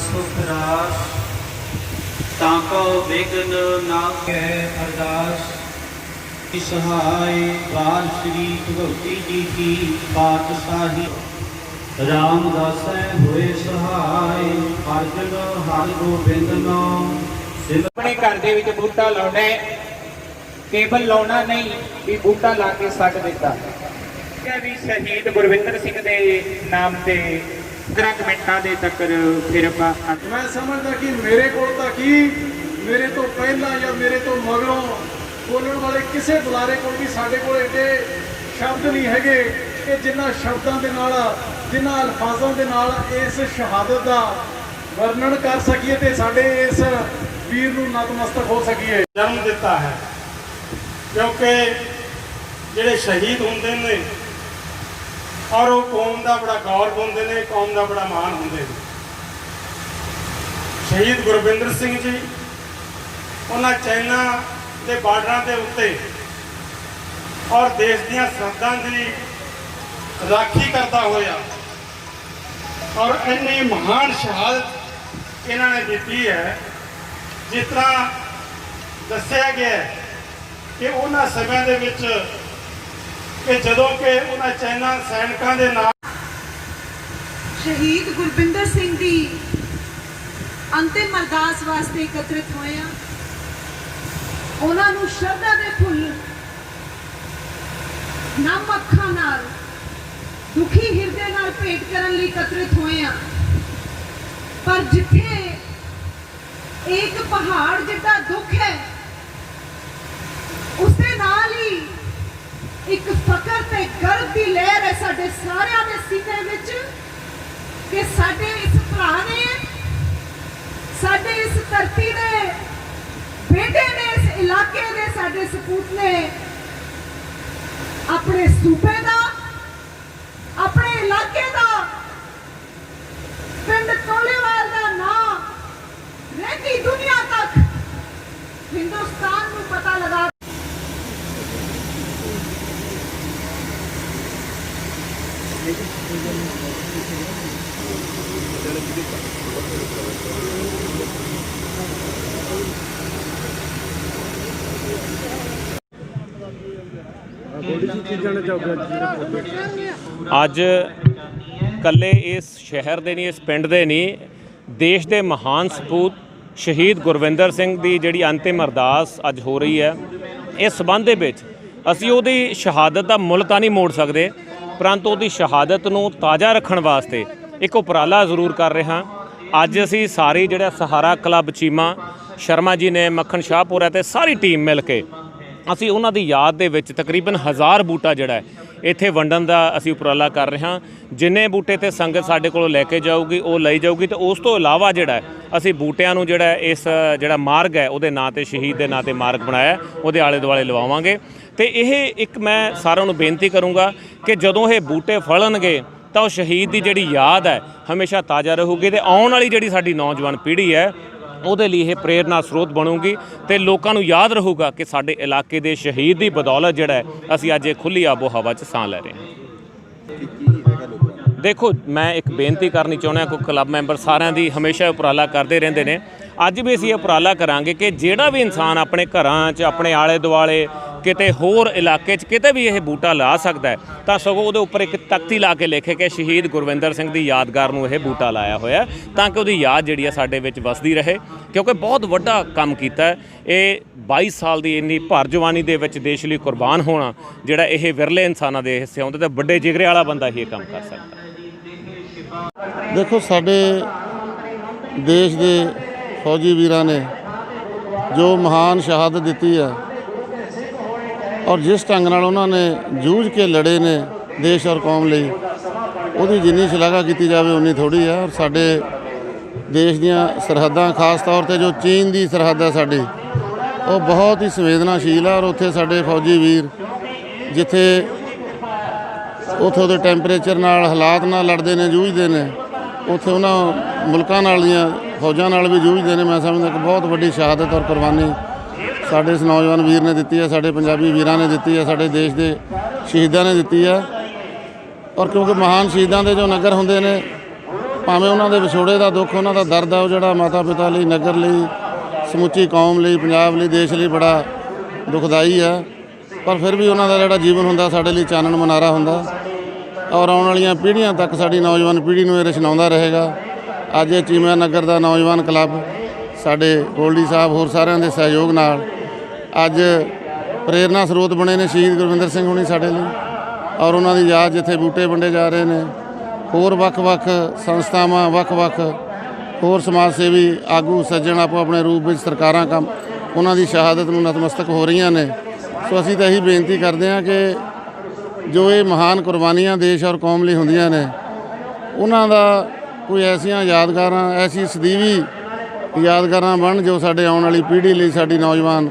सुख रास, ताको विघ्न ना कै अरदास। सहाय बाल श्री भगवती जी की पातशाही, रामदास होए सहाय, अर्जन हर गोबिंद नाम। अपने घर दे विच बूटा लाउना है, केवल लाउना नहीं भी बूटा ला के सट दिता भी शहीद गुरविंदर सिंह दे नाम ते 15 मिनटां दे तक फिर मैं समझदा कि मेरे को मेरे तो पहला या मेरे तो मगरों बोलण वाले किसी बुलारे को भी साडे कोल एडे शब्द नहीं हैगे कि जिन्हां शब्दां दे नाल जिन्हां अल्फाजां दे नाल इस शहादत दा वर्णन कर सकीए ते साडे इस वीर नूं नतमस्तक हो सकीए। जन्म दिता है क्योंकि जिहड़े शहीद होंदे ने और वो कौम का बड़ा गौरव होंदे ने, कौम का बड़ा मान होंदे ने। शहीद गुरविंदर सिंह जी उन्हां चाइना के बार्डरां दे उत्ते और देश दीयां सरहदां दी राखी करता होया और इन्नी महान शहादत इन्होंने दी है। जिस तरह दस्सिया गया कि उन्हां समय दे विच कि जदों कि उन्हां चाइना सैनिकां दे नाल शहीद गुरविंदर सिंह दी अंतिम अरदास वास्ते एकत्रित होए हैं। उन्हां नूं शरधा दे फुੱਲ नम अखां नाल दुखी हिरदे नाल भेंट करन लई एकत्रित होए हैं। पर जिथे एक पहाड़ जितना दुख है उसके नाल ही एक फकर ते गर्व की लहर है साडे सारियां दे सीने विच कि साडे इस भरा ने, साडे इस धरती दे बेटे ने, इस इलाके दे साडे सपूत ने अपने सूबे दा, अपने इलाके दा, पिंड टोलेवाल दा नाम रहती दुनिया तक हिंदुस्तान को पता लगा। ਅੱਜ ਕੱਲੇ ਇਸ ਸ਼ਹਿਰ ਦੇ ਨਹੀਂ, ਇਸ ਪਿੰਡ ਦੇ ਨਹੀਂ, ਦੇਸ਼ ਦੇ ਮਹਾਨ ਸਪੂਤ ਸ਼ਹੀਦ ਗੁਰਵਿੰਦਰ ਸਿੰਘ ਦੀ ਜਿਹੜੀ ਅੰਤਿਮ ਅਰਦਾਸ ਅੱਜ ਹੋ ਰਹੀ ਹੈ। ਇਸ ਸੰਬੰਧ ਦੇ ਵਿੱਚ ਅਸੀਂ ਉਹਦੀ ਸ਼ਹਾਦਤ ਦਾ ਮੁੱਲ ਤਾਂ ਨਹੀਂ ਮੋੜ ਸਕਦੇ, ਪਰੰਤੂ ਉਹਦੀ ਸ਼ਹਾਦਤ ਨੂੰ ਤਾਜ਼ਾ ਰੱਖਣ ਵਾਸਤੇ ਇੱਕ ਉਪਰਾਲਾ ਜ਼ਰੂਰ ਕਰ ਰਹੇ ਹਾਂ। ਅੱਜ ਅਸੀਂ ਸਾਰੇ ਜਿਹੜਾ ਸਹਾਰਾ ਕਲੱਬ ਚੀਮਾ ਸ਼ਰਮਾ ਜੀ ਨੇ, ਮੱਖਣ ਸ਼ਾਹਪੁਰਾ ਤੇ ਸਾਰੀ ਟੀਮ ਮਿਲ ਕੇ ਅਸੀਂ ਉਹਨਾਂ ਦੀ ਯਾਦ ਦੇ ਵਿੱਚ ਤਕਰੀਬਨ 1000 ਬੂਟਾ ਜਿਹੜਾ ਹੈ ਇੱਥੇ ਵੰਡਣ ਦਾ ਅਸੀਂ ਉਪਰਾਲਾ ਕਰ ਰਹੇ ਹਾਂ। ਜਿੰਨੇ ਬੂਟੇ ਤੇ ਸੰਗਤ ਸਾਡੇ ਕੋਲੋਂ ਲੈ ਕੇ ਜਾਊਗੀ ਉਹ ਲਈ ਜਾਊਗੀ, ਤੇ ਉਸ ਤੋਂ ਇਲਾਵਾ ਜਿਹੜਾ ਅਸੀਂ ਬੂਟਿਆਂ ਨੂੰ ਜਿਹੜਾ ਇਸ ਜਿਹੜਾ ਮਾਰਗ ਹੈ ਉਹਦੇ ਨਾਂ 'ਤੇ, ਸ਼ਹੀਦ ਦੇ ਨਾਂ 'ਤੇ ਮਾਰਗ ਬਣਾਇਆ, ਉਹਦੇ ਆਲੇ ਦੁਆਲੇ ਲਵਾਵਾਂਗੇ। ਤੇ ਇਹ ਇੱਕ ਮੈਂ ਸਾਰਿਆਂ ਨੂੰ ਬੇਨਤੀ ਕਰੂੰਗਾ ਕਿ ਜਦੋਂ ਇਹ ਬੂਟੇ ਫਲਣਗੇ ਤਾਂ ਉਹ ਸ਼ਹੀਦ ਦੀ ਜਿਹੜੀ ਯਾਦ ਹੈ ਹਮੇਸ਼ਾ ਤਾਜ਼ਾ ਰਹੂਗੀ, ਤੇ ਆਉਣ ਵਾਲੀ ਜਿਹੜੀ ਸਾਡੀ ਨੌਜਵਾਨ ਪੀੜ੍ਹੀ ਹੈ ਉਹਦੇ ਲਈ ਇਹ ਪ੍ਰੇਰਨਾ ਸਰੋਤ ਬਣੂਗੀ, ਤੇ ਲੋਕਾਂ ਨੂੰ ਯਾਦ ਰਹੂਗਾ ਕਿ ਸਾਡੇ ਇਲਾਕੇ ਦੇ ਸ਼ਹੀਦ ਦੀ ਬਦੌਲਤ ਜਿਹੜਾ ਅਸੀਂ ਅੱਜ ਇਹ ਖੁੱਲ੍ਹੀ ਆਬੋ ਹਵਾ 'ਚ ਸਾਹ ਲੈ ਰਹੇ ਹਾਂ। ਦੇਖੋ, ਮੈਂ ਇੱਕ ਬੇਨਤੀ ਕਰਨੀ ਚਾਹੁੰਦਾ, ਕੋਈ ਕਲੱਬ ਮੈਂਬਰ ਸਾਰਿਆਂ ਦੀ ਹਮੇਸ਼ਾ ਉਪਰਾਲਾ ਕਰਦੇ ਰਹਿੰਦੇ ਨੇ, ਅੱਜ ਵੀ ਅਸੀਂ ਉਪਰਾਲਾ ਕਰਾਂਗੇ ਕਿ ਜਿਹੜਾ ਵੀ ਇਨਸਾਨ ਆਪਣੇ ਘਰਾਂ 'ਚ, ਆਪਣੇ ਆਲੇ ਦੁਆਲੇ, ਕਿਤੇ ਹੋਰ ਇਲਾਕੇ 'ਚ ਕਿਤੇ ਵੀ ਇਹ ਬੂਟਾ ਲਾ ਸਕਦਾ ਹੈ ਤਾਂ ਸਗੋਂ ਉਹਦੇ ਉੱਪਰ ਇੱਕ ਤਖਤੀ ਲਾ ਕੇ ਲਿਖੇ ਕਿ ਸ਼ਹੀਦ ਗੁਰਵਿੰਦਰ ਸਿੰਘ ਦੀ ਯਾਦਗਾਰ ਨੂੰ ਇਹ ਬੂਟਾ ਲਾਇਆ ਹੋਇਆ, ਤਾਂ ਕਿ ਉਹਦੀ ਯਾਦ ਜਿਹੜੀ ਆ ਸਾਡੇ ਵਿੱਚ ਵਸਦੀ ਰਹੇ, ਕਿਉਂਕਿ ਬਹੁਤ ਵੱਡਾ ਕੰਮ ਕੀਤਾ। ਇਹ 22 ਸਾਲ ਦੀ ਇੰਨੀ ਭਰ ਜਵਾਨੀ ਦੇ ਵਿੱਚ ਦੇਸ਼ ਲਈ ਕੁਰਬਾਨ ਹੋਣਾ ਜਿਹੜਾ ਇਹ ਵਿਰਲੇ ਇਨਸਾਨਾਂ ਦੇ ਹਿੱਸੇ ਆਉਂਦੇ, ਤੇ ਵੱਡੇ ਜਿਗਰੇ ਵਾਲਾ ਬੰਦਾ ਹੀ ਇਹ ਕੰਮ ਕਰ ਸਕਦਾ। ਦੇਖੋ, ਸਾਡੇ ਦੇਸ਼ ਦੇ ਫੌਜੀ ਵੀਰਾਂ ਨੇ ਜੋ ਮਹਾਨ ਸ਼ਹਾਦਤ ਦਿੱਤੀ ਹੈ ਔਰ ਜਿਸ ਢੰਗ ਨਾਲ ਉਹਨਾਂ ਨੇ ਜੂਝ ਕੇ ਲੜੇ ਨੇ ਦੇਸ਼ ਔਰ ਕੌਮ ਲਈ, ਉਹਦੀ ਜਿੰਨੀ ਸ਼ਲਾਘਾ ਕੀਤੀ ਜਾਵੇ ਉਨੀ ਥੋੜ੍ਹੀ ਹੈ। ਔਰ ਸਾਡੇ ਦੇਸ਼ ਦੀਆਂ ਸਰਹੱਦਾਂ, ਖਾਸ ਤੌਰ 'ਤੇ ਜੋ ਚੀਨ ਦੀ ਸਰਹੱਦ ਹੈ ਸਾਡੀ, ਉਹ ਬਹੁਤ ਹੀ ਸੰਵੇਦਨਾਸ਼ੀਲ ਹੈ। ਔਰ ਉੱਥੇ ਸਾਡੇ ਫੌਜੀ ਵੀਰ ਜਿੱਥੇ ਉੱਥੋਂ ਦੇ ਟੈਂਪਰੇਚਰ ਨਾਲ, ਹਾਲਾਤ ਨਾਲ ਲੜਦੇ ਨੇ, ਜੂਝਦੇ ਨੇ, ਉੱਥੇ ਉਹਨਾਂ ਮੁਲਕਾਂ ਨਾਲ ਦੀਆਂ ਫੌਜਾਂ ਨਾਲ ਵੀ ਜੂਝਦੇ ਨੇ। ਮੈਂ ਸਮਝਦਾ ਕਿ ਬਹੁਤ ਵੱਡੀ ਸ਼ਹਾਦਤ ਔਰ ਕੁਰਬਾਨੀ ਸਾਡੇ ਇਸ ਨੌਜਵਾਨ ਵੀਰ ਨੇ ਦਿੱਤੀ ਹੈ, ਸਾਡੇ ਪੰਜਾਬੀ ਵੀਰਾਂ ਨੇ ਦਿੱਤੀ ਹੈ, ਸਾਡੇ ਦੇਸ਼ ਦੇ ਸ਼ਹੀਦਾਂ ਨੇ ਦਿੱਤੀ ਹੈ। ਔਰ ਕਿਉਂਕਿ ਮਹਾਨ ਸ਼ਹੀਦਾਂ ਦੇ ਜੋ ਨਗਰ ਹੁੰਦੇ ਨੇ ਭਾਵੇਂ ਉਹਨਾਂ ਦੇ ਵਿਛੋੜੇ ਦਾ ਦੁੱਖ, ਉਹਨਾਂ ਦਾ ਦਰਦ ਆ, ਉਹ ਜਿਹੜਾ ਮਾਤਾ ਪਿਤਾ ਲਈ, ਨਗਰ ਲਈ, ਸਮੁੱਚੀ ਕੌਮ ਲਈ, ਪੰਜਾਬ ਲਈ, ਦੇਸ਼ ਲਈ ਬੜਾ ਦੁਖਦਾਈ ਆ। ਪਰ ਫਿਰ ਵੀ ਉਹਨਾਂ ਦਾ ਜਿਹੜਾ ਜੀਵਨ ਹੁੰਦਾ ਸਾਡੇ ਲਈ ਚਾਨਣ ਮਨਾਰਾ ਹੁੰਦਾ, ਔਰ ਆਉਣ ਵਾਲੀਆਂ ਪੀੜ੍ਹੀਆਂ ਤੱਕ ਸਾਡੀ ਨੌਜਵਾਨ ਪੀੜ੍ਹੀ ਨੂੰ ਇਹ ਰਚਨਾਉਂਦਾ ਰਹੇਗਾ। ਅੱਜ ਇਹ ਚੀਮਾ ਨਗਰ ਦਾ ਨੌਜਵਾਨ ਕਲੱਬ ਸਾਡੇ ਗੋਲਡੀ ਸਾਹਿਬ ਹੋਰ ਸਾਰਿਆਂ ਦੇ ਸਹਿਯੋਗ ਨਾਲ ਅੱਜ ਪ੍ਰੇਰਨਾ ਸਰੋਤ ਬਣੇ ਨੇ ਸ਼ਹੀਦ ਗੁਰਵਿੰਦਰ ਸਿੰਘ ਹੁਣੀ ਸਾਡੇ ਲਈ, ਔਰ ਉਹਨਾਂ ਦੀ ਯਾਦ ਜਿੱਥੇ ਬੂਟੇ ਵੰਡੇ ਜਾ ਰਹੇ ਨੇ। ਹੋਰ ਵੱਖ-ਵੱਖ ਸੰਸਥਾਵਾਂ, ਵੱਖ-ਵੱਖ ਹੋਰ ਸਮਾਜ ਸੇਵੀ ਆਗੂ ਸੱਜਣ ਆਪੋ ਆਪਣੇ ਰੂਪ ਵਿੱਚ ਸਰਕਾਰਾਂ ਕੰਮ ਉਹਨਾਂ ਦੀ ਸ਼ਹਾਦਤ ਨੂੰ ਨਤਮਸਤਕ ਹੋ ਰਹੀਆਂ ਨੇ। ਸੋ ਅਸੀਂ ਤਾਂ ਇਹੀ ਬੇਨਤੀ ਕਰਦੇ ਹਾਂ ਕਿ ਜੋ ਇਹ ਮਹਾਨ ਕੁਰਬਾਨੀਆਂ ਦੇਸ਼ ਔਰ ਕੌਮ ਲਈ ਹੁੰਦੀਆਂ ਨੇ, ਉਹਨਾਂ ਦਾ ਕੋਈ ਐਸੀਆਂ ਯਾਦਗਾਰਾਂ, ਐਸੀ ਸਦੀਵੀ ਯਾਦਗਾਰਾਂ ਬਣਨ ਜੋ ਸਾਡੇ ਆਉਣ ਵਾਲੀ ਪੀੜ੍ਹੀ ਲਈ, ਸਾਡੀ ਨੌਜਵਾਨ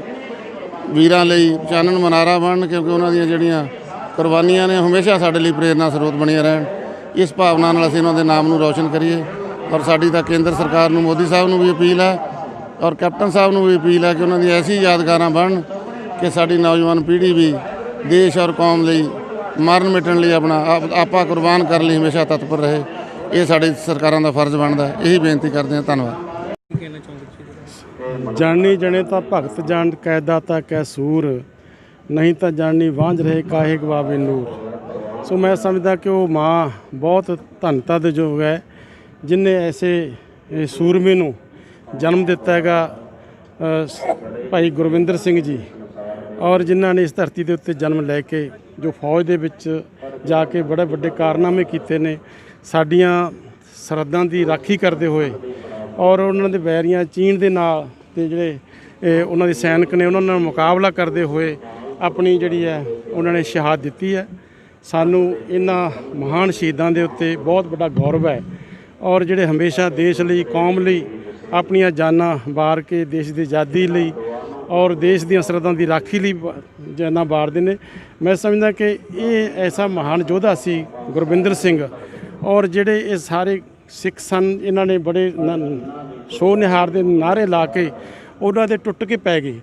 ਵੀਰਾਂ ਲਈ ਚਾਨਣ ਮਨਾਰਾ ਬਣਨ, ਕਿਉਂਕਿ ਉਹਨਾਂ ਦੀਆਂ ਜਿਹੜੀਆਂ ਕੁਰਬਾਨੀਆਂ ਨੇ ਹਮੇਸ਼ਾ ਸਾਡੇ ਲਈ ਪ੍ਰੇਰਨਾ ਸਰੋਤ ਬਣੀਆਂ ਰਹਿਣ। ਇਸ ਭਾਵਨਾ ਨਾਲ ਅਸੀਂ ਉਹਨਾਂ ਦੇ ਨਾਮ ਨੂੰ ਰੌਸ਼ਨ ਕਰੀਏ। ਔਰ ਸਾਡੀ ਤਾਂ ਕੇਂਦਰ ਸਰਕਾਰ ਨੂੰ, ਮੋਦੀ ਸਾਹਿਬ ਨੂੰ ਵੀ ਅਪੀਲ ਹੈ ਔਰ ਕੈਪਟਨ ਸਾਹਿਬ ਨੂੰ ਵੀ ਅਪੀਲ ਹੈ ਕਿ ਉਹਨਾਂ ਦੀ ਐਸੀ ਯਾਦਗਾਰਾਂ ਬਣਨ ਕਿ ਸਾਡੀ ਨੌਜਵਾਨ ਪੀੜ੍ਹੀ ਵੀ ਦੇਸ਼ ਔਰ ਕੌਮ ਲਈ ਮਰਨ ਮਿਟਣ ਲਈ ਆਪਣਾ ਆਪਾ ਕੁਰਬਾਨ ਕਰਨ ਲਈ ਹਮੇਸ਼ਾ ਤਤਪਰ ਰਹੇ। ਇਹ ਸਾਡੀ ਸਰਕਾਰਾਂ ਦਾ ਫਰਜ਼ ਬਣਦਾ। ਇਹੀ ਬੇਨਤੀ ਕਰਦੇ ਹਾਂ। ਧੰਨਵਾਦ। ਜਾਣੀ ਜਣੇ ਤਾਂ ਭਗਤ ਜਾਣ ਕੈਦਾ ਤਾਂ ਕੈ ਸੂਰ, ਨਹੀਂ ਤਾਂ ਜਾਣੀ ਵਾਂਝ ਰਹੇ ਕਾਹੇ ਗਵਾਵੇ ਨੂਰ। ਸੋ ਮੈਂ ਸਮਝਦਾ ਕਿ ਉਹ ਮਾਂ ਬਹੁਤ ਧੰਨਤਾ ਦੇ ਯੋਗ ਹੈ ਜਿਨਨੇ ਐਸੇ ਸੂਰਮੇ ਨੂੰ ਜਨਮ ਦਿੱਤਾ ਹੈਗਾ, ਭਾਈ ਗੁਰਵਿੰਦਰ ਸਿੰਘ ਜੀ, ਔਰ ਜਿਨ੍ਹਾਂ ਨੇ ਇਸ ਧਰਤੀ ਦੇ ਉੱਤੇ ਜਨਮ ਲੈ ਕੇ ਜੋ ਫੌਜ ਦੇ ਵਿੱਚ ਜਾ ਕੇ ਬੜੇ ਵੱਡੇ ਕਾਰਨਾਮੇ ਕੀਤੇ ਨੇ, ਸਾਡੀਆਂ ਸਰਹੱਦਾਂ ਦੀ ਰਾਖੀ ਕਰਦੇ ਹੋਏ, ਔਰ ਉਹਨਾਂ ਦੇ ਵੈਰੀਆਂ ਚੀਨ ਦੇ ਨਾਲ ਤੇ ਜਿਹੜੇ ਉਹਨਾਂ ਦੇ ਸੈਨਿਕ ਨੇ ਉਹਨਾਂ ਨਾਲ ਮੁਕਾਬਲਾ ਕਰਦੇ ਹੋਏ ਆਪਣੀ ਜਿਹੜੀ ਹੈ ਉਹਨਾਂ ਨੇ ਸ਼ਹਾਦਤ ਦਿੱਤੀ ਹੈ। ਸਾਨੂੰ ਇਹਨਾਂ ਮਹਾਨ ਸ਼ਹੀਦਾਂ ਦੇ ਉੱਤੇ ਬਹੁਤ ਵੱਡਾ ਗੌਰਵ ਹੈ, ਔਰ ਜਿਹੜੇ ਹਮੇਸ਼ਾ ਦੇਸ਼ ਲਈ, ਕੌਮ ਲਈ ਆਪਣੀਆਂ ਜਾਨਾਂ ਵਾਰ ਕੇ ਦੇਸ਼ ਦੀ ਆਜ਼ਾਦੀ ਲਈ ਔਰ ਦੇਸ਼ ਦੀਆਂ ਸਰਹੱਦਾਂ ਦੀ ਰਾਖੀ ਲਈ ਜਾਨਾਂ ਵਾਰਦੇ ਨੇ। ਮੈਂ ਸਮਝਦਾ ਕਿ ਇਹ ਐਸਾ ਮਹਾਨ ਯੋਧਾ ਸੀ ਗੁਰਵਿੰਦਰ ਸਿੰਘ, ਔਰ ਜਿਹੜੇ ਇਹ ਸਾਰੇ ਸਿੱਖ ਸਨ, ਇਹਨਾਂ ਨੇ ਬੜੇ ਸੋ ਨਿਹਾਰ ਦੇ ਨਾਅਰੇ ਲਾ ਕੇ ਉਹਨਾਂ ਦੇ ਟੁੱਟ ਕੇ ਪੈ ਗਏ।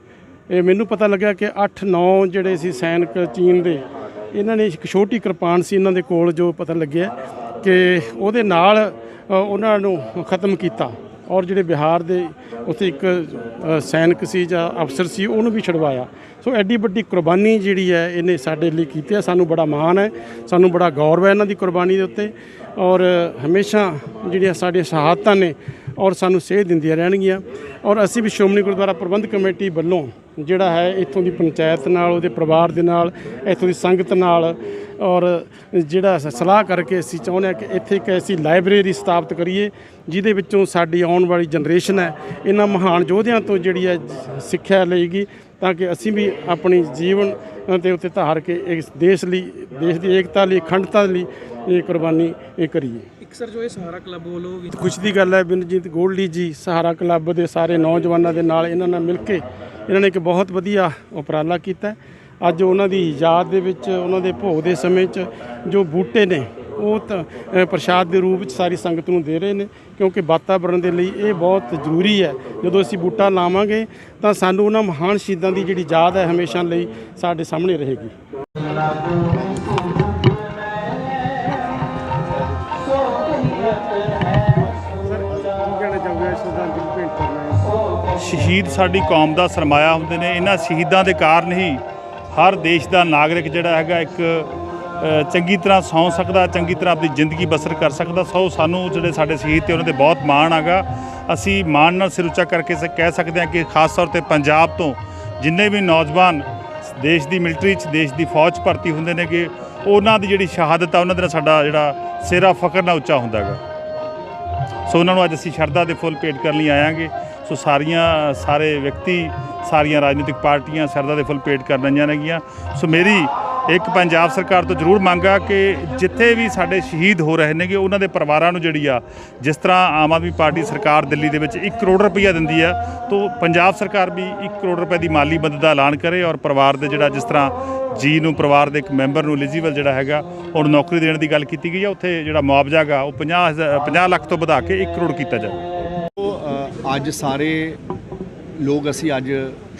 ਇਹ ਮੈਨੂੰ ਪਤਾ ਲੱਗਿਆ ਕਿ 8-9 ਜਿਹੜੇ ਸੀ ਸੈਨਿਕ ਚੀਨ ਦੇ, ਇਹਨਾਂ ਨੇ ਇੱਕ ਛੋਟੀ ਕਿਰਪਾਨ ਸੀ ਇਹਨਾਂ ਦੇ ਕੋਲ, ਜੋ ਪਤਾ ਲੱਗਿਆ ਕਿ ਉਹਦੇ ਨਾਲ ਉਹਨਾਂ ਨੂੰ ਖਤਮ ਕੀਤਾ, ਔਰ ਜਿਹੜੇ ਬਿਹਾਰ ਦੇ ਉੱਥੇ ਇੱਕ ਸੈਨਿਕ ਸੀ ਜਾਂ ਅਫਸਰ ਸੀ ਉਹਨੂੰ ਵੀ ਛੁਡਵਾਇਆ। ਸੋ ਐਡੀ ਵੱਡੀ ਕੁਰਬਾਨੀ ਜਿਹੜੀ ਹੈ ਇਹਨੇ ਸਾਡੇ ਲਈ ਕੀਤੀ ਹੈ। ਸਾਨੂੰ ਬੜਾ ਮਾਣ ਹੈ, ਸਾਨੂੰ ਬੜਾ ਗੌਰਵ ਹੈ ਇਹਨਾਂ ਦੀ ਕੁਰਬਾਨੀ ਦੇ ਉੱਤੇ, ਔਰ ਹਮੇਸ਼ਾ ਜਿਹੜੀਆਂ ਸਾਡੀਆਂ ਸ਼ਹਾਦਤਾਂ ਨੇ ਔਰ ਸਾਨੂੰ ਸੇਧ ਦਿੰਦੀਆਂ ਰਹਿਣਗੀਆਂ। ਔਰ ਅਸੀਂ ਵੀ ਸ਼੍ਰੋਮਣੀ ਗੁਰਦੁਆਰਾ ਪ੍ਰਬੰਧਕ ਕਮੇਟੀ ਵੱਲੋਂ ਜਿਹੜਾ ਹੈ ਇੱਥੋਂ ਦੀ ਪੰਚਾਇਤ ਨਾਲ, ਉਹਦੇ ਪਰਿਵਾਰ ਦੇ ਨਾਲ, ਇੱਥੋਂ ਦੀ ਸੰਗਤ ਨਾਲ, ਔਰ ਜਿਹੜਾ ਸਲਾਹ ਕਰਕੇ ਅਸੀਂ ਚਾਹੁੰਦੇ ਹਾਂ ਕਿ ਇੱਥੇ ਇੱਕ ਐਸੀ ਲਾਇਬ੍ਰੇਰੀ ਸਥਾਪਿਤ ਕਰੀਏ ਜਿਹਦੇ ਵਿੱਚੋਂ ਸਾਡੀ ਆਉਣ ਵਾਲੀ ਜਨਰੇਸ਼ਨ ਹੈ ਇਹਨਾਂ ਮਹਾਨ ਯੋਧਿਆਂ ਤੋਂ ਜਿਹੜੀ ਹੈ ਸਿੱਖਿਆ ਲਏਗੀ, ਤਾਂ ਕਿ ਅਸੀਂ ਵੀ ਆਪਣੀ ਜੀਵਨ ਦੇ ਉੱਤੇ ਧਾਰ ਕੇ ਇਸ ਦੇਸ਼ ਲਈ, ਦੇਸ਼ ਦੀ ਏਕਤਾ ਲਈ, ਅਖੰਡਤਾ ਲਈ ਇਹ ਕੁਰਬਾਨੀ ਕਰੀਏ। ਇੱਕ ਸਰ ਜੋ ਇਹ ਸਹਾਰਾ ਕਲੱਬ ਵੱਲੋਂ ਵੀ ਖੁਸ਼ੀ ਦੀ ਗੱਲ ਹੈ, ਬਿਨਜੀਤ ਗੋਲਡੀ ਜੀ ਸਹਾਰਾ ਕਲੱਬ ਦੇ ਸਾਰੇ ਨੌਜਵਾਨਾਂ ਦੇ ਨਾਲ ਇਹਨਾਂ ਨਾਲ ਮਿਲ ਕੇ ਇਹਨਾਂ ਨੇ ਇੱਕ ਬਹੁਤ ਵਧੀਆ ਉਪਰਾਲਾ ਕੀਤਾ। ਅੱਜ ਉਹਨਾਂ ਦੀ ਯਾਦ ਦੇ ਵਿੱਚ, ਉਹਨਾਂ ਦੇ ਭੋਗ ਦੇ ਸਮੇਂ 'ਚ ਜੋ ਬੂਟੇ ਨੇ ਉਹ ਤਾਂ ਪ੍ਰਸ਼ਾਦ ਦੇ ਰੂਪ ਵਿੱਚ ਸਾਰੀ ਸੰਗਤ ਨੂੰ ਦੇ ਰਹੇ ਨੇ, ਕਿਉਂਕਿ ਵਾਤਾਵਰਣ ਦੇ ਲਈ ਇਹ ਬਹੁਤ ਜ਼ਰੂਰੀ ਹੈ। ਜਦੋਂ ਅਸੀਂ ਬੂਟਾ ਲਾਵਾਂਗੇ ਤਾਂ ਸਾਨੂੰ ਉਹਨਾਂ ਮਹਾਨ ਸ਼ਹੀਦਾਂ ਦੀ ਜਿਹੜੀ ਯਾਦ ਹੈ ਹਮੇਸ਼ਾ ਲਈ ਸਾਡੇ ਸਾਹਮਣੇ ਰਹੇਗੀ। ਸ਼ਹੀਦ ਸਾਡੀ ਕੌਮ ਦਾ ਸਰਮਾਇਆ ਹੁੰਦੇ ਨੇ। ਇਹਨਾਂ ਸ਼ਹੀਦਾਂ ਦੇ ਕਾਰਨ ਹੀ ਹਰ ਦੇਸ਼ ਦਾ ਨਾਗਰਿਕ ਜਿਹੜਾ ਹੈਗਾ ਇੱਕ ਚੰਗੀ ਤਰ੍ਹਾਂ ਸੌਂ ਸਕਦਾ, ਚੰਗੀ ਤਰ੍ਹਾਂ ਆਪਣੀ ਜ਼ਿੰਦਗੀ ਬਸਰ ਕਰ ਸਕਦਾ। ਸੋ ਸਾਨੂੰ ਜਿਹੜੇ ਸਾਡੇ ਸ਼ਹੀਦ ਤੇ ਉਹਨਾਂ ਦੇ ਬਹੁਤ ਮਾਣ ਹੈਗਾ। ਅਸੀਂ ਮਾਣ ਨਾਲ ਸਿਰ ਉੱਚਾ ਕਰਕੇ ਕਹਿ ਸਕਦੇ ਹਾਂ ਕਿ ਖਾਸ ਤੌਰ 'ਤੇ ਪੰਜਾਬ ਤੋਂ ਜਿੰਨੇ ਵੀ ਨੌਜਵਾਨ ਦੇਸ਼ ਦੀ ਮਿਲਟਰੀ 'ਚ, ਦੇਸ਼ ਦੀ ਫੌਜ 'ਚ ਭਰਤੀ ਹੁੰਦੇ ਨੇ ਕਿ ਉਹਨਾਂ ਦੀ ਜਿਹੜੀ ਸ਼ਹਾਦਤ ਆ ਉਹਨਾਂ ਦੇ ਨਾਲ ਸਾਡਾ ਜਿਹੜਾ ਸਿਹਰਾ ਫਖਰ ਨਾਲ ਉੱਚਾ ਹੁੰਦਾ ਹੈਗਾ। ਸੋ ਉਹਨਾਂ ਨੂੰ ਅੱਜ ਅਸੀਂ ਸ਼ਰਧਾ ਦੇ ਫੁੱਲ ਭੇਟ ਕਰਨ ਲਈ ਆਵਾਂਗੇ। ਸੋ ਸਾਰੇ ਵਿਅਕਤੀ, ਸਾਰੀਆਂ ਰਾਜਨੀਤਿਕ ਪਾਰਟੀਆਂ ਸ਼ਰਧਾ ਦੇ ਫੁੱਲ ਭੇਟ ਕਰਨ ਆਈਆਂ ਨੇਗੀਆਂ। ਸੋ ਮੇਰੀ ਇੱਕ ਪੰਜਾਬ ਸਰਕਾਰ ਤੋਂ ਜ਼ਰੂਰ ਮੰਗ ਆ ਕਿ ਜਿੱਥੇ ਵੀ ਸਾਡੇ ਸ਼ਹੀਦ ਹੋ ਰਹੇ ਨੇਗੇ ਉਹਨਾਂ ਦੇ ਪਰਿਵਾਰਾਂ ਨੂੰ ਜਿਹੜੀ ਆ, ਜਿਸ ਤਰ੍ਹਾਂ ਆਮ ਆਦਮੀ ਪਾਰਟੀ ਸਰਕਾਰ ਦਿੱਲੀ ਦੇ ਵਿੱਚ 1 ਕਰੋੜ ਰੁਪਈਆ ਦਿੰਦੀ ਆ, ਤਾਂ ਪੰਜਾਬ ਸਰਕਾਰ ਵੀ 1 ਕਰੋੜ ਰੁਪਏ ਦੀ ਮਾਲੀ ਮਦਦ ਦਾ ਐਲਾਨ ਕਰੇ, ਔਰ ਪਰਿਵਾਰ ਦੇ ਜਿਹੜਾ ਜਿਸ ਤਰ੍ਹਾਂ ਜੀ ਨੂੰ, ਪਰਿਵਾਰ ਦੇ ਇੱਕ ਮੈਂਬਰ ਨੂੰ ਐਲੀਜੀਬਲ ਜਿਹੜਾ ਹੈਗਾ ਉਹਨੂੰ ਨੌਕਰੀ ਦੇਣ ਦੀ ਗੱਲ ਕੀਤੀ ਗਈ ਆ, ਉੱਥੇ ਜਿਹੜਾ ਮੁਆਵਜ਼ਾ ਹੈਗਾ ਉਹ 50 ਲੱਖ ਤੋਂ ਵਧਾ ਕੇ 1 ਕਰੋੜ ਕੀਤਾ ਜਾਵੇ। ਅੱਜ ਸਾਰੇ ਲੋਕ ਅਸੀਂ ਅੱਜ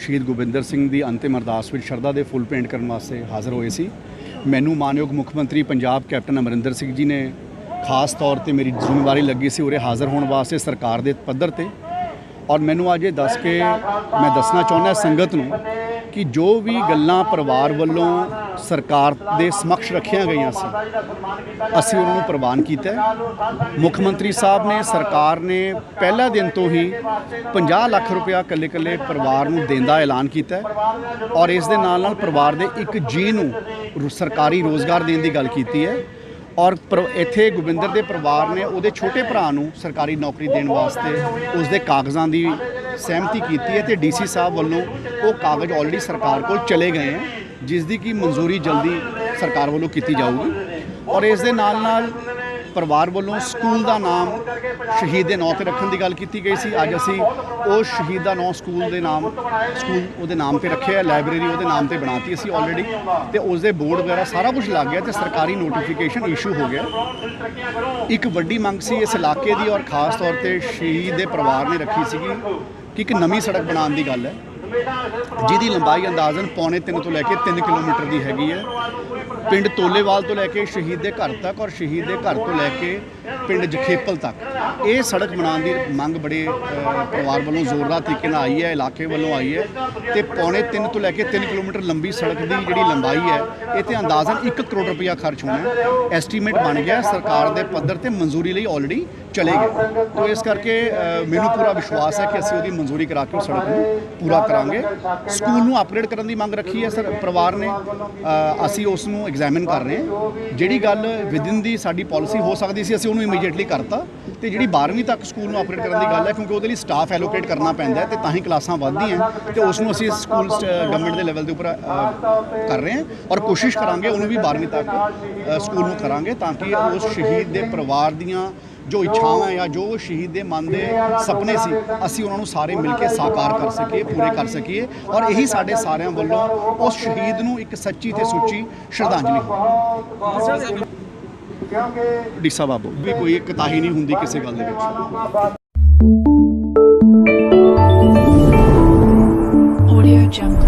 ਸ਼ਹੀਦ ਗੁਰਵਿੰਦਰ ਸਿੰਘ ਦੀ ਅੰਤਿਮ ਅਰਦਾਸ ਵਿੱਚ ਸ਼ਰਧਾ ਦੇ ਫੁੱਲ ਭੇਂਟ ਕਰਨ ਵਾਸਤੇ ਹਾਜ਼ਰ ਹੋਏ ਸੀ। ਮੈਨੂੰ ਮਾਨਯੋਗ ਮੁੱਖ ਮੰਤਰੀ ਪੰਜਾਬ ਕੈਪਟਨ ਅਮਰਿੰਦਰ ਸਿੰਘ ਜੀ ਨੇ ਖਾਸ ਤੌਰ ਤੇ ਮੇਰੀ ਜ਼ਿੰਮੇਵਾਰੀ ਲੱਗੀ ਸੀ ਉਰੇ ਹਾਜ਼ਰ ਹੋਣ ਵਾਸਤੇ ਸਰਕਾਰ ਦੇ ਪੱਧਰ ਤੇ। ਔਰ ਮੈਨੂੰ ਅੱਜ ਇਹ ਦੱਸ ਕੇ ਮੈਂ ਦੱਸਣਾ ਚਾਹੁੰਦਾ ਸੰਗਤ ਨੂੰ ਕਿ ਜੋ ਵੀ ਗੱਲਾਂ ਪਰਿਵਾਰ ਵੱਲੋਂ ਸਰਕਾਰ ਦੇ ਸਮਕਸ਼ ਰੱਖੀਆਂ ਗਈਆਂ ਸੀ, ਅਸੀਂ ਉਹਨਾਂ ਨੂੰ ਪ੍ਰਵਾਨ ਕੀਤਾ। ਮੁੱਖ ਮੰਤਰੀ ਸਾਹਿਬ ਨੇ, ਸਰਕਾਰ ਨੇ ਪਹਿਲਾ ਦਿਨ ਤੋਂ ਹੀ 50 ਲੱਖ ਰੁਪਇਆ ਇਕੱਲੇ ਪਰਿਵਾਰ ਨੂੰ ਦੇਣ ਦਾ ਐਲਾਨ ਕੀਤਾ ਔਰ ਇਸ ਦੇ ਨਾਲ ਪਰਿਵਾਰ ਦੇ ਇੱਕ ਜੀ ਨੂੰ ਸਰਕਾਰੀ ਰੋਜ਼ਗਾਰ ਦੇਣ ਦੀ ਗੱਲ ਕੀਤੀ ਹੈ। ਔਰ ਇੱਥੇ ਗੁਰਵਿੰਦਰ ਦੇ ਪਰਿਵਾਰ ਨੇ ਉਹਦੇ ਛੋਟੇ ਭਰਾ ਨੂੰ ਸਰਕਾਰੀ ਨੌਕਰੀ ਦੇਣ ਵਾਸਤੇ ਉਸ ਦੇ ਕਾਗਜ਼ਾਂ ਦੀ ਸਹਿਮਤੀ ਕੀਤੀ ਹੈ ਤੇ ਡੀਸੀ ਸਾਹਿਬ ਵੱਲੋਂ ਉਹ ਕਾਗਜ਼ ਆਲਰੇਡੀ ਸਰਕਾਰ ਕੋਲ ਚਲੇ ਗਏ ਹੈ, ਜਿਸ ਦੀ ਕਿ ਮਨਜ਼ੂਰੀ ਜਲਦੀ ਸਰਕਾਰ ਵੱਲੋਂ ਕੀਤੀ ਜਾਊਗੀ। ਔਰ ਇਸ ਦੇ ਨਾਲ ਪਰਿਵਾਰ ਵੱਲੋਂ ਸਕੂਲ ਦਾ ਨਾਮ ਸ਼ਹੀਦ ਦੇ ਨਾਂ ਤੇ ਰੱਖਣ ਦੀ ਗੱਲ ਕੀਤੀ ਗਈ ਸੀ। ਅੱਜ ਅਸੀਂ ਉਹ ਸ਼ਹੀਦ ਦਾ ਨਾਂ ਸਕੂਲ ਉਹਦੇ ਨਾਮ ਤੇ ਰੱਖਿਆ, ਲਾਇਬ੍ਰੇਰੀ ਉਹਦੇ ਨਾਮ ਤੇ ਬਣਾਤੀ ਅਸੀਂ ਆਲਰੇਡੀ, ਤੇ ਉਸ ਦੇ ਬੋਰਡ ਵਗੈਰਾ ਸਾਰਾ ਕੁਝ ਲੱਗ ਗਿਆ ਤੇ ਸਰਕਾਰੀ ਨੋਟੀਫਿਕੇਸ਼ਨ ਇਸ਼ੂ ਹੋ ਗਿਆ। ਇੱਕ ਵੱਡੀ ਮੰਗ ਸੀ ਇਸ ਇਲਾਕੇ ਦੀ ਔਰ ਖਾਸ ਤੌਰ ਤੇ ਸ਼ਹੀਦ ਦੇ ਪਰਿਵਾਰ ਨੇ ਰੱਖੀ ਸੀਗੀ ਕਿ ਇੱਕ ਨਵੀਂ ਸੜਕ ਬਣਾਉਣ ਦੀ ਗੱਲ ਹੈ, ਜਿਹਦੀ ਲੰਬਾਈ ਅੰਦਾਜ਼ਨ 2.25 ਤੋਂ ਲੈ ਕੇ 3 ਕਿਲੋਮੀਟਰ ਦੀ ਹੈਗੀ ਹੈ। ਪਿੰਡ ਤੋਲੇਵਾਲ ਤੋਂ ਲੈ ਕੇ ਸ਼ਹੀਦ ਦੇ ਘਰ ਤੱਕ ਔਰ ਸ਼ਹੀਦ ਦੇ ਘਰ ਤੋਂ ਲੈ ਕੇ ਪਿੰਡ ਜਖੇਪਲ ਤੱਕ ਇਹ ਸੜਕ ਬਣਾਉਣ ਦੀ ਮੰਗ ਬੜੇ ਪਰਿਵਾਰ ਵੱਲੋਂ ਜ਼ੋਰਦਾਰ ਤਰੀਕੇ ਨਾਲ ਆਈ ਹੈ, ਇਲਾਕੇ ਵੱਲੋਂ ਆਈ ਹੈ ਤੇ 2.25 ਤੋਂ ਲੈ ਕੇ 3 ਕਿਲੋਮੀਟਰ ਲੰਬੀ ਸੜਕ ਦੀ ਜਿਹੜੀ ਲੰਬਾਈ ਹੈ ਇਹ ਤੇ ਅੰਦਾਜ਼ਨ 1 ਕਰੋੜ ਰੁਪਇਆ ਖਰਚ ਹੋਣਾ ਹੈ। ਐਸਟੀਮੇਟ ਬਣ ਗਿਆ ਸਰਕਾਰ ਦੇ ਪੱਧਰ ਤੇ, ਮਨਜ਼ੂਰੀ ਲਈ ਆਲਰੇਡੀ ਚਲੇ ਗਏ। तो ਇਸ ਕਰਕੇ ਮੈਨੂੰ ਪੂਰਾ ਵਿਸ਼ਵਾਸ ਹੈ ਕਿ ਅਸੀਂ ਉਹਦੀ ਮਨਜ਼ੂਰੀ ਕਰਾ ਕੇ ਸੜਕ ਨੂੰ ਪੂਰਾ ਕਰਾਂਗੇ। ਸਕੂਲ ਨੂੰ ਅਪਗ੍ਰੇਡ ਕਰਨ ਦੀ ਮੰਗ ਰੱਖੀ ਹੈ ਸਰ ਪਰਿਵਾਰ ਨੇ, ਅਸੀਂ ਉਸ ਨੂੰ ਐਗਜ਼ਾਮਿਨ ਕਰ ਰਹੇ ਹਾਂ। ਜਿਹੜੀ ਗੱਲ ਵਿਦਿਨ ਦੀ ਸਾਡੀ ਪਾਲਿਸੀ ਹੋ ਸਕਦੀ ਸੀ ਅਸੀਂ ਉਹਨੂੰ ਇਮੀਡੀਏਟਲੀ ਕਰਤਾ ਤੇ ਜਿਹੜੀ 12ਵੀਂ ਤੱਕ ਸਕੂਲ ਨੂੰ ਅਪਗ੍ਰੇਡ ਕਰਨ ਦੀ ਗੱਲ ਹੈ ਕਿਉਂਕਿ ਉਹਦੇ ਲਈ ਸਟਾਫ ਐਲੋਕੇਟ ਕਰਨਾ ਪੈਂਦਾ ਤੇ ਤਾਂ ਹੀ ਕਲਾਸਾਂ ਵੱਧਦੀਆਂ ਤੇ ਉਸ ਨੂੰ ਅਸੀਂ ਸਕੂਲ ਗਵਰਨਮੈਂਟ ਦੇ ਲੈਵਲ ਦੇ ਉੱਪਰ ਕਰ ਰਹੇ ਹਾਂ ਔਰ ਕੋਸ਼ਿਸ਼ ਕਰਾਂਗੇ ਉਹਨੂੰ ਵੀ 12ਵੀਂ ਤੱਕ ਸਕੂਲ ਨੂੰ ਕਰਾਂਗੇ ਤਾਂ ਕਿ ਉਸ ਸ਼ਹੀਦ ਦੇ ਪਰਿਵਾਰ ਦੀਆਂ ਜੋ ਇੱਛਾਵਾਂ ਜਾਂ ਜੋ ਸ਼ਹੀਦ ਦੇ ਮਨ ਦੇ ਸੁਪਨੇ ਸੀ ਅਸੀਂ ਉਹਨਾਂ ਨੂੰ ਸਾਰੇ ਮਿਲ ਕੇ ਸਾਕਾਰ ਕਰ ਸਕੀਏ, ਪੂਰੇ ਕਰ ਸਕੀਏ ਔਰ ਇਹੀ ਸਾਡੇ ਸਾਰਿਆਂ ਵੱਲੋਂ ਉਸ ਸ਼ਹੀਦ ਨੂੰ ਇੱਕ ਸੱਚੀ ਤੇ ਸੁੱਚੀ ਸ਼ਰਧਾਂਜਲੀ। ਡੀਸਾ ਬਾਬੂ ਵੀ ਕੋਈ ਕਤਾਹੀ ਨਹੀਂ ਹੁੰਦੀ ਕਿਸੇ ਗੱਲ ਦੇ ਵਿੱਚ। Audio Jungle।